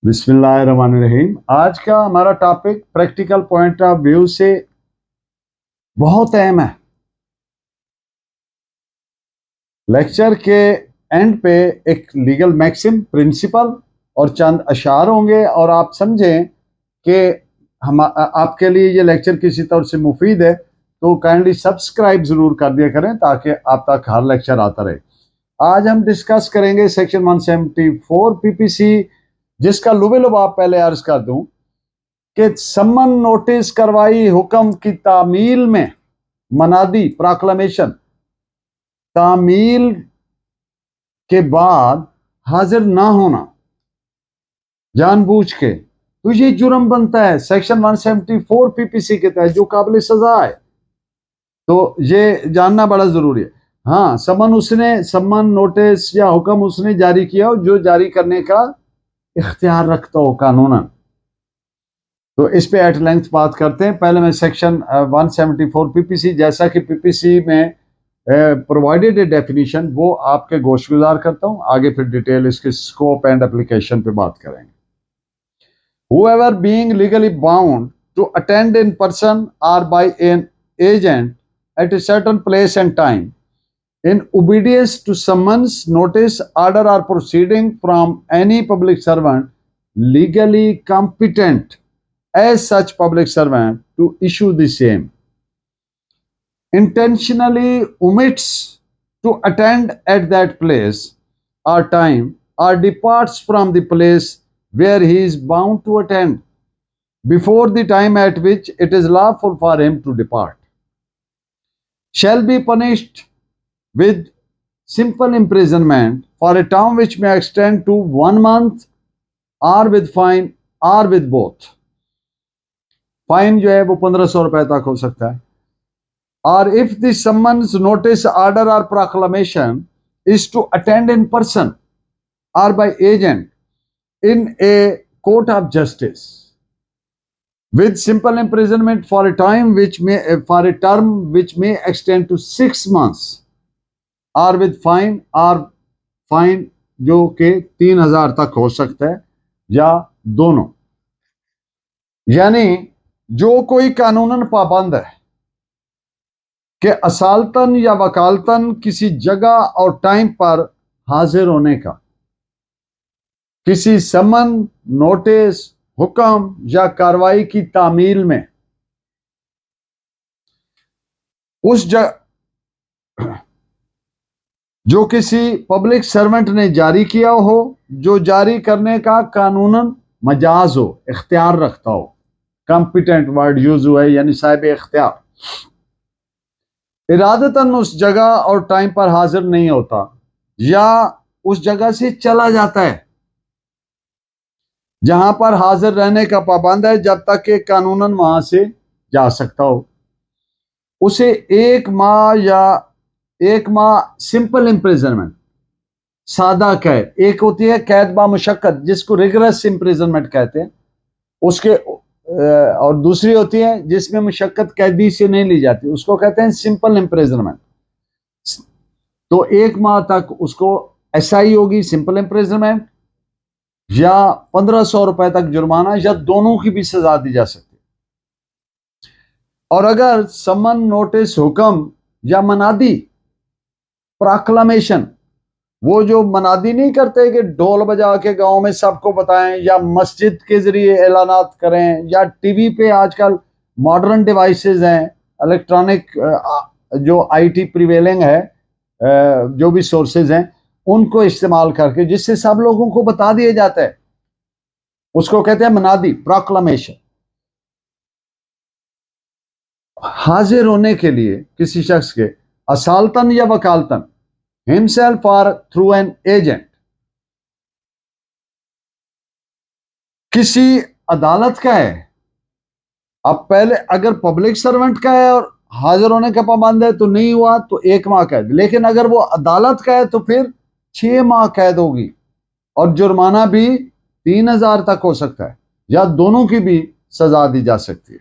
बिस्मिल्लाहिर्रहमानिर्रहीम। आज का हमारा topic practical point of view से बहुत अहम है। लेक्चर के एंड पे एक लीगल मैक्सिम प्रिंसिपल और चंद अशार होंगे और आप समझें कि हम आपके लिए ये लेक्चर किसी तरह से मुफीद है तो काइंडली सब्सक्राइब ज़रूर कर दिया करें ताकि आप तक हर लेक्चर आता रहे। आज हम डिस्कस करेंगे सेक्शन 174 पीपीसी, जिसका लुबे लुबाब पहले अर्ज कर दूं कि सम्मन नोटिस करवाई हुक्म की तामील में मनादी प्रोक्लेमेशन तामील के बाद हाजिर ना होना जानबूझ के, तो ये जुर्म बनता है सेक्शन 174 पीपीसी के तहत, जो काबिल सजा है। तो ये जानना बड़ा जरूरी है। हाँ, सम्मन नोटिस या हुक्म उसने जारी किया हो जो जारी करने का इख्तियार रखता हो कानूनन। तो इस पे एट लेंथ बात करते हैं। पहले मैं सेक्शन 174 पीपीसी, जैसा कि पीपीसी में प्रोवाइडेड ए डेफिनेशन, वो आपके गोशगुजार करता हूं। आगे फिर डिटेल इसके स्कोप एंड एप्लीकेशन पे बात करेंगे। Whoever being legally bound to attend in person or by an agent at a certain place and time in obedience to summons, notice, order or proceeding from any public servant legally competent as such public servant to issue the same, intentionally omits to attend at that place or time or departs from the place where he is bound to attend before the time at which it is lawful for him to depart, shall be punished with simple imprisonment for a term which may extend to 1 month or with fine or with both. Fine जो है वो 1500 रुपए तक हो सकता है। Or if the summons, notice, order or proclamation is to attend in person or by agent in a court of justice with simple imprisonment for a term which may extend to 6 months or with fine जो कि 3000 तक हो सकता है या दोनों। यानी जो कोई कानूनन पाबंद है कि असालतन या वकालतन किसी जगह और टाइम पर हाजिर होने का, किसी समन, नोटिस, हुक्म या कार्रवाई की तामील में उस जो किसी पब्लिक सर्वेंट ने जारी किया हो, जो जारी करने का कानूनन मजाज हो, इख्तियार रखता हो। कॉम्पिटेंट वर्ड यूज हुआ है, यानी साहिब इख्तियार। इरादतन उस जगह और टाइम पर हाजिर नहीं होता या उस जगह से चला जाता है जहां पर हाजिर रहने का पाबंद है जब तक कि कानूनन वहां से जा सकता हो, उसे 1 माह सिंपल इम्प्रिजनमेंट, सादा कैद, एक होती है कैद बा मुशक्कत जिसको रिगरस इम्प्रिजनमेंट कहते हैं, उसके और दूसरी होती है जिसमें मुशक्कत कैदी से नहीं ली जाती, उसको कहते हैं सिंपल इम्प्रिजनमेंट। तो 1 माह तक उसको एसआई होगी, सिंपल इम्प्रिजनमेंट, या 1500 रुपए तक जुर्माना, या दोनों की भी सजा दी जा सकती है। और अगर समन, नोटिस, हुक्म या मनादी प्रोक्लेमेशन, वो जो मनादी नहीं करते कि ढोल बजा के गांव में सबको बताएं या मस्जिद के जरिए ऐलानात करें या टीवी पे आजकल मॉडर्न डिवाइसेस हैं, इलेक्ट्रॉनिक जो आईटी प्रिवेलिंग है, जो भी सोर्सेज हैं उनको इस्तेमाल करके जिससे सब लोगों को बता दिया जाता है, उसको कहते हैं मनादी प्रोक्लेमेशन। हाजिर होने के लिए किसी शख्स के असालतन या वकालतन, himself or through an agent, किसी अदालत का है। अब पहले अगर पब्लिक सर्वेंट का है और हाजिर होने का पाबंद है तो नहीं हुआ तो 1 माह कैद, लेकिन अगर वो अदालत का है तो फिर 6 माह कैद होगी और जुर्माना भी 3000 तक हो सकता है या दोनों की भी सजा दी जा सकती है।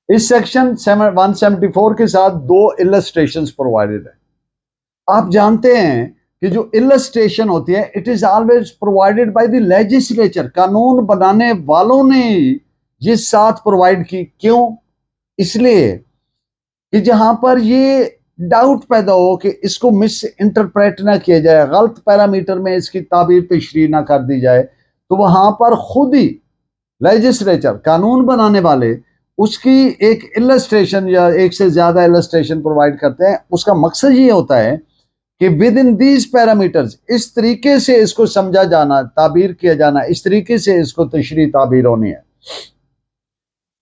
इस सेक्शन 174 के साथ 2 इलस्ट्रेशंस प्रोवाइडेड है। आप जानते हैं कि जो इलस्ट्रेशन होती है it is always provided by the legislature, कानून बनाने वालों ने ये साथ प्रोवाइड की। क्यों? इसलिए कि जहां पर ये डाउट पैदा हो कि इसको मिस इंटरप्रेट ना किया जाए, गलत पैरामीटर में इसकी ताबीर तशरीह ना कर दी जाए, तो वहां पर खुद ही लेजिस्लेचर, कानून बनाने वाले, उसकी एक इलस्ट्रेशन या एक से ज्यादा इलस्ट्रेशन प्रोवाइड करते हैं। उसका मकसद ये होता है कि विद इन दीज पैरामीटर्स, इस तरीके से इसको समझा जाना, ताबीर किया जाना, इस तरीके से इसको तशरीह ताबीर होनी है।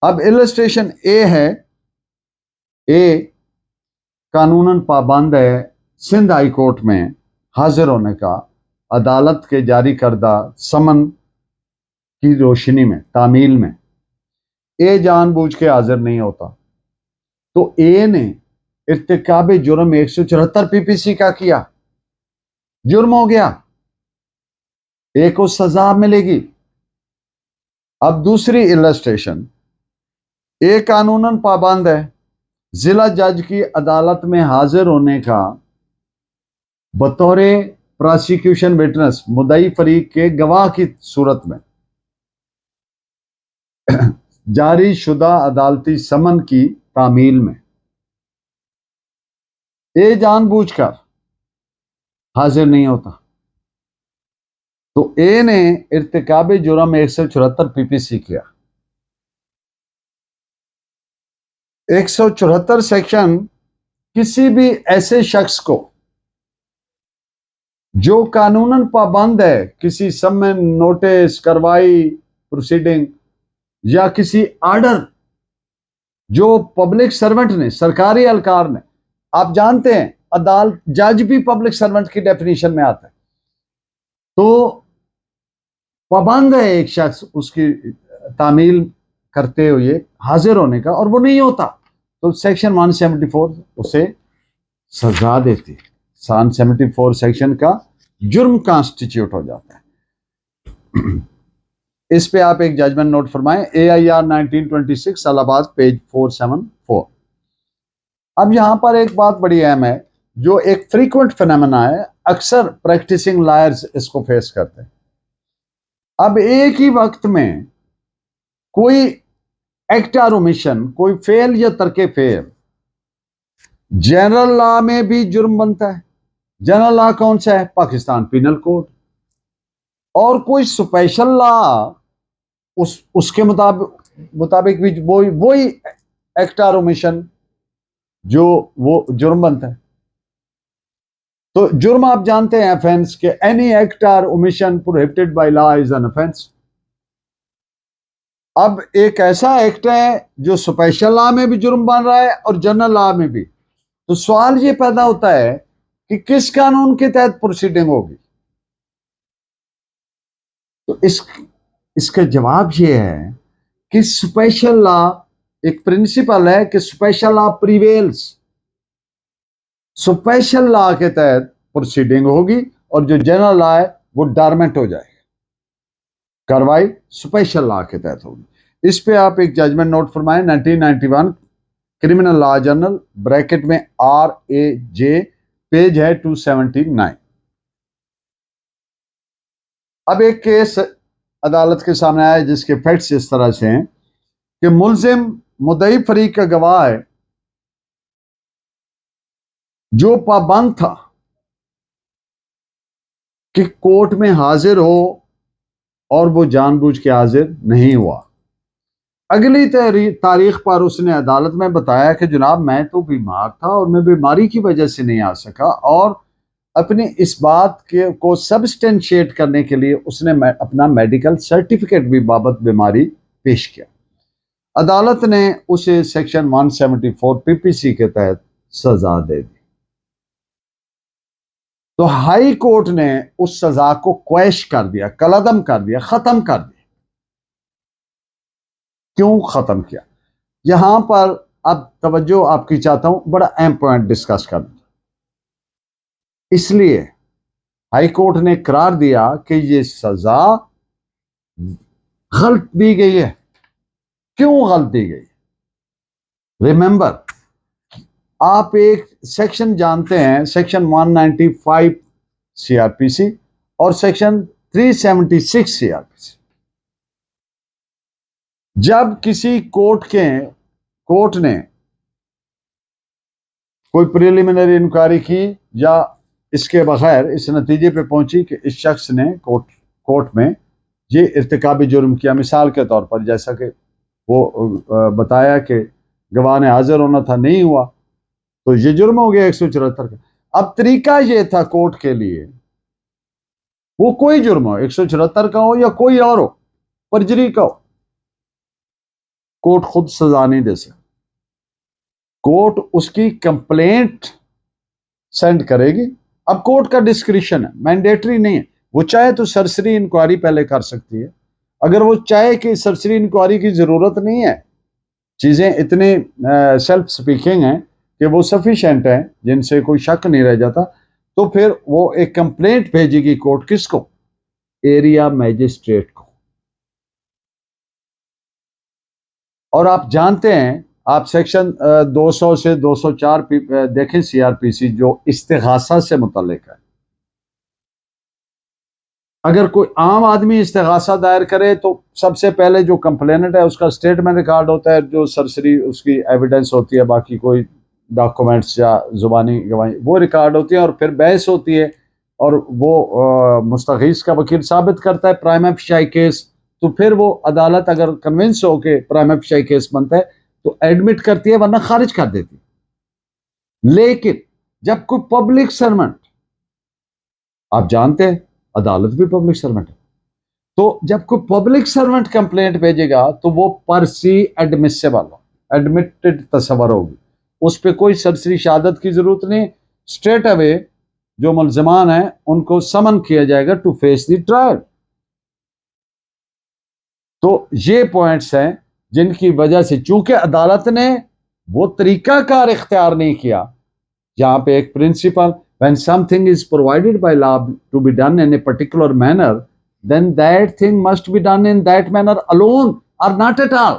अब इलस्ट्रेशन ए है, ए कानूनन पाबंद है सिंध हाई कोर्ट में हाजिर होने का अदालत के जारी करदा समन की रोशनी में, तामील में। ए जानबूझ के हाजिर नहीं होता, तो ए ने इर्तिकाब जुर्म 174 पीपीसी का किया, जुर्म हो गया, ए को सजा मिलेगी। अब दूसरी इलस्ट्रेशन, ए कानूनन पाबंद है जिला जज की अदालत में हाजिर होने का बतौर प्रोसिक्यूशन विटनेस, मुद्दई फरीक के गवाह की सूरत में जारी शुदा अदालती समन की तामील में। ए जानबूझकर हाजिर नहीं होता, तो ए ने इर्तिकाब जुर्म 174 पीपीसी किया। 174 सेक्शन किसी भी ऐसे शख्स को जो कानूनन पाबंद है किसी समन, नोटिस, कार्रवाई, प्रोसीडिंग या किसी आर्डर, जो पब्लिक सर्वेंट ने, सरकारी एहलकार ने, आप जानते हैं अदालत, जज भी पब्लिक सर्वेंट की डेफिनेशन में आता है, तो पाबंद है एक शख्स उसकी तामील करते हुए हाजिर होने का और वो नहीं होता, तो सेक्शन 174 उसे सजा देती है। 174 सेक्शन का जुर्म कॉन्स्टिट्यूट हो जाता है। इस पे आप एक जजमेंट नोट फरमाएं, AIR 1926 इलाहाबाद पेज 474। अब यहां पर एक बात बड़ी अहम है, जो एक फ्रीक्वेंट फिनोमेना है, अक्सर प्रैक्टिसिंग लॉयर्स इसको फेस करते हैं। अब एक ही वक्त में कोई एक्ट और ओमिशन, कोई फेल या तर्के फेल, जनरल लॉ में भी जुर्म बनता है। जनरल लॉ कौन सा है? Pakistan penal code. और कोई स्पेशल लॉ उसके मुताबिक भी वही एक्ट और ओमिशन जो वो जुर्म बनता है। तो जुर्म आप जानते हैं ऑफेंस के, एनी एक्ट और omission prohibited by law is an offence. अब एक ऐसा एक्ट है जो स्पेशल लॉ में भी जुर्म बन रहा है और जनरल लॉ में भी, तो सवाल ये पैदा होता है कि किस कानून के तहत प्रोसीडिंग होगी। तो इसका जवाब ये है कि स्पेशल लॉ, एक प्रिंसिपल है कि special law prevails, special law के तहत प्रोसीडिंग होगी और जो जनरल लॉ है वो डॉर्मेंट हो जाएगा, कार्रवाई स्पेशल लॉ के तहत होगी। इस पे आप एक जजमेंट नोट फरमाएं, 1991 क्रिमिनल लॉ जर्नल ब्रैकेट में RAJ, पेज है 279। अब एक केस अदालत के सामने आया जिसके फैक्ट्स इस तरह से हैं कि मुल्जिम मुद्दई फरीक का गवाह है जो पाबंद था कि कोर्ट में हाजिर हो और वो जानबूझ के हाजिर नहीं हुआ। अगली तारीख पर उसने अदालत में बताया कि जनाब मैं तो बीमार था और मैं बीमारी की वजह से नहीं आ सका, और अपनी इस बात के को सब्सटेंशिएट करने के लिए उसने अपना मेडिकल सर्टिफिकेट भी बाबत बीमारी पेश किया। अदालत ने उसे सेक्शन 174 पीपीसी के तहत सजा दे दी। तो हाई कोर्ट ने उस सजा को क्वैश कर दिया, कलअदम कर दिया, खत्म कर दिया। क्यों खत्म किया? यहां पर अब तवज्जो आपकी चाहता हूं, बड़ा अहम पॉइंट डिस्कस करना। इसलिए हाई कोर्ट ने करार दिया कि ये सजा गलत दी गई है। क्यों गलत दी गई? रिमेंबर, आप एक सेक्शन जानते हैं, सेक्शन 195 CRPC और सेक्शन 376 CRPC। जब किसी कोर्ट ने कोई प्रिलिमिनरी इंक्वायरी की या इसके बगैर इस नतीजे पे पहुंची कि इस शख्स ने कोर्ट में ये इर्तिकाबी जुर्म किया, मिसाल के तौर पर जैसा कि वो बताया कि गवाह ने हाजिर होना था, नहीं हुआ, तो ये जुर्म हो गया 174 का। अब तरीका ये था कोर्ट के लिए, वो कोई जुर्म हो, 174 का हो या कोई और हो, परजरी का हो, कोर्ट खुद सजा नहीं दे सकता। कोर्ट उसकी कंप्लेंट सेंड करेगी। अब कोर्ट का डिस्क्रिप्शन है, मैंडेटरी नहीं है। वो चाहे तो सरसरी इंक्वायरी पहले कर सकती है। अगर वो चाहे कि सरसरी इंक्वायरी की जरूरत नहीं है, चीजें इतनी सेल्फ स्पीकिंग हैं कि वो सफिशिएंट है, जिनसे कोई शक नहीं रह जाता, तो फिर वो एक कंप्लेंट भेजेगी कोर्ट, किसको? एरिया मैजिस्ट्रेट को। और आप जानते हैं, आप सेक्शन 200 से 204 देखें CRPC, जो इस्तिगासा से मुतल्लिक है। अगर कोई आम आदमी इस्तिगासा दायर करे तो सबसे पहले जो कंप्लेनेंट है उसका स्टेटमेंट रिकॉर्ड होता है, जो सरसरी उसकी एविडेंस होती है, बाकी कोई डॉक्यूमेंट्स या जुबानी गवाही वो रिकॉर्ड होती है, और फिर बहस होती है, और वो मुस्तगीस का वकील साबित करता है प्राइमा फेशियाई केस, तो फिर वो अदालत अगर कन्विंस हो के प्राइमा फेशियाई केस बनता है तो एडमिट करती है, वरना खारिज कर देती है। लेकिन जब कोई पब्लिक सर्वेंट, आप जानते हैं अदालत भी पब्लिक सर्वेंट है, तो जब कोई पब्लिक सर्वेंट कंप्लेंट भेजेगा तो वो पर सी एडमिसिबल, एडमिटेड तस्वर होगी, उस पर कोई सरसरी शहादत की जरूरत नहीं। स्ट्रेट अवे जो मुलजमान है उनको समन किया जाएगा टू फेस द ट्रायल। तो ये पॉइंट्स हैं जिनकी वजह से, चूंकि अदालत ने वो तरीकाकार इख्तियार नहीं किया, जहां पे एक principal, when something is provided by law to be done in a particular manner, then that thing must be done in that manner alone or not at all.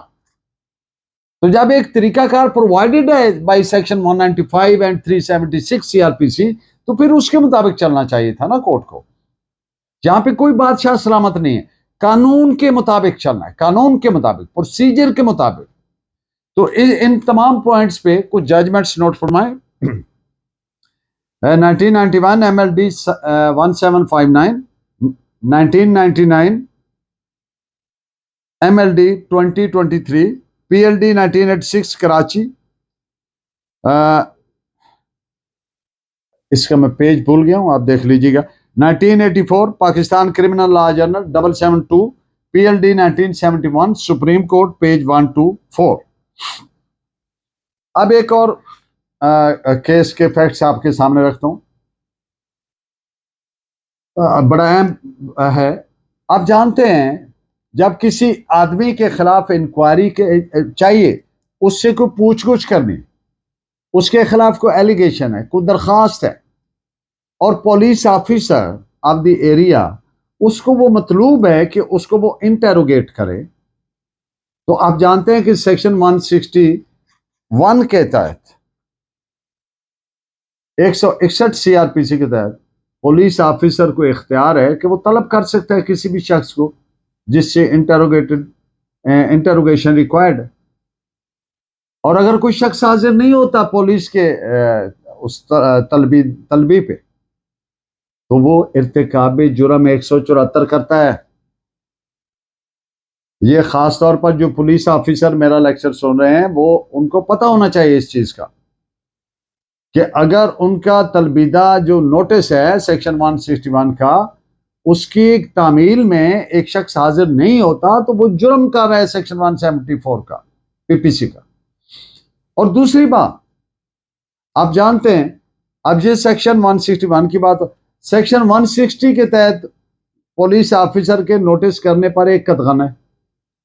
तो जब एक तरीकाकार प्रोवाइडेड है बाय सेक्शन 195 एंड 376 CRPC, तो फिर उसके मुताबिक चलना चाहिए था ना कोर्ट को। जहां पे कोई बादशाह सलामत नहीं है, कानून के मुताबिक चलना है, कानून के मुताबिक, प्रोसीजर के मुताबिक। तो इन तमाम पॉइंट्स पे कुछ जजमेंट्स नोट फरमाए। 1991 MLD 1759, 1999 MLD 2023, PLD 1986 कराची, इसका मैं पेज भूल गया हूं, आप देख लीजिएगा। 1984 Pakistan criminal law journal 772, PLD 1971 supreme court, page 124। अब एक और केस के फैक्ट्स आपके सामने रखता हूं, बड़ा अहम है। आप जानते हैं जब किसी आदमी के खिलाफ इंक्वायरी के चाहिए, उससे कोई पूछ-गुछ करनी, उसके खिलाफ कोई एलिगेशन है, कोई दरखास्त है, और police officer of the area, उसको वो मतलूब है कि उसको वो इंटेरोगेट करे, तो आप जानते हैं कि सेक्शन 161 के तहत, 161 CRPC के तहत पुलिस ऑफिसर को इख्तियार है कि वो तलब कर सकता है किसी भी शख्स को जिससे इंटेरोगेशन रिक्वायर्ड है। और अगर कोई शख्स हाजिर नहीं होता पुलिस के उस तलबी पे, तो वो इर्तिकाबी जुर्म 174 करता है। ये खास तौर पर जो पुलिस ऑफिसर मेरा लेक्चर सुन रहे हैं, वो उनको पता होना चाहिए इस चीज का कि अगर उनका तलबीदा जो नोटिस है सेक्शन 161 का, उसकी तामील में एक शख्स हाजिर नहीं होता, तो वो जुर्म कर रहा है सेक्शन 174 का, PPC का। और दूसरी बात, आप जानते हैं, अब ये सेक्शन 161 की बात, सेक्शन 160 के तहत पुलिस ऑफिसर के नोटिस करने पर एक कदगन है।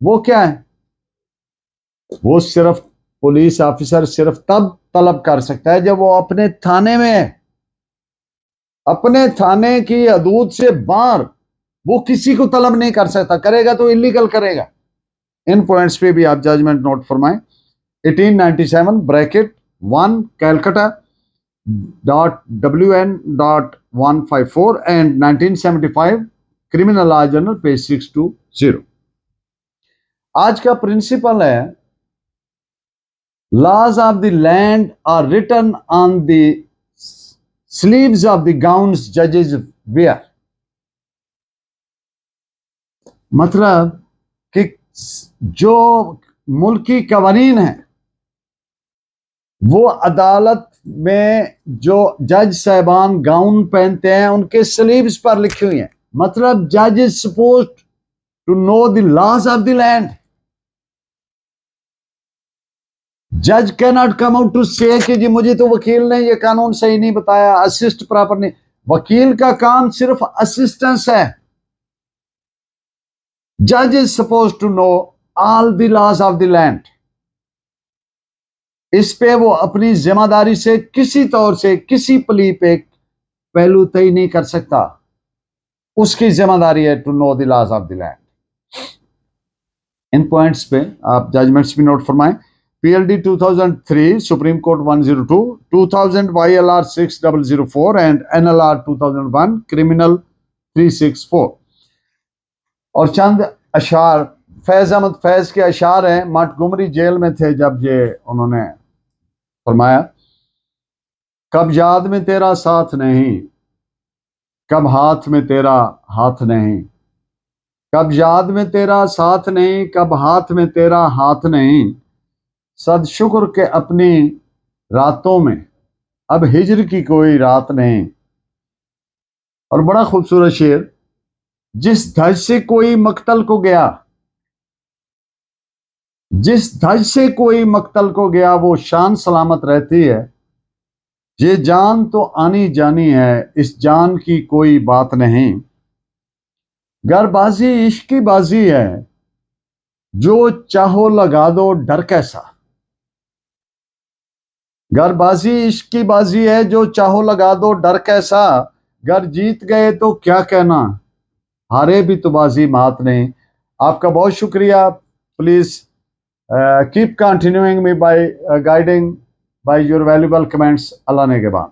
वो क्या है? वो सिर्फ पुलिस ऑफिसर सिर्फ तब तलब कर सकता है जब वो अपने थाने में है, अपने थाने की हदूद से बाहर वो किसी को तलब नहीं कर सकता, करेगा तो इलीगल करेगा। इन पॉइंट्स पे भी आप जजमेंट नोट फरमाएं। 1897 bracket 1 Calcutta .WN 154 and 1975 criminal law journal page 620। आज का प्रिंसिपल है laws of the land are written on the sleeves of the gowns judges wear। मतलब कि जो मुल्की कवानीन है वो अदालत में जो जज साहबान गाउन पहनते हैं उनके स्लीव्स पर लिखी हुई है। मतलब जज is suppose to know the laws of the land. जज can not come out to say कि जी मुझे तो वकील ने ये कानून सही नहीं बताया, असिस्ट प्रॉपर नहीं। वकील का काम सिर्फ असिस्टेंस है। जज is suppose to know all the laws of the land. इस पे वो अपनी जिम्मेदारी से किसी तौर से किसी प्ली पे पहलू तय नहीं कर सकता। उसकी जिम्मेदारी है to know the laws of the land. इन पॉइंट्स पे आप जजमेंट्स भी नोट फरमाएं। PLD 2003, supreme court 102, 2000 YLR 6004 and NLR 2001 criminal 364। और चंद अशार फैज अहमद फैज के अशार हैं। मॉन्टगोमरी जेल में थे जब ये उन्होंने फरमाया, कब याद में तेरा साथ नहीं, कब हाथ में तेरा हाथ नहीं, कब याद में तेरा साथ नहीं, कब हाथ में तेरा हाथ नहीं, सद शुक्र के अपनी रातों में अब हिजर की कोई रात नहीं। और बड़ा खूबसूरत शेर, जिस धज से कोई मक्तल को गया, जिस धज से कोई मक्तल को गया वो शान सलामत रहती है। ये जान तो आनी जानी है, इस जान की कोई बात नहीं। गरबाजी इश्क की बाजी है, जो चाहो लगा दो डर कैसा। गरबाजी इश्क की बाजी है, जो चाहो लगा दो डर कैसा। गर जीत गए तो क्या कहना, हारे भी तो बाजी मात नहीं। आपका बहुत शुक्रिया। Please keep continuing me by guiding by your valuable comments. Allah ने के बाद।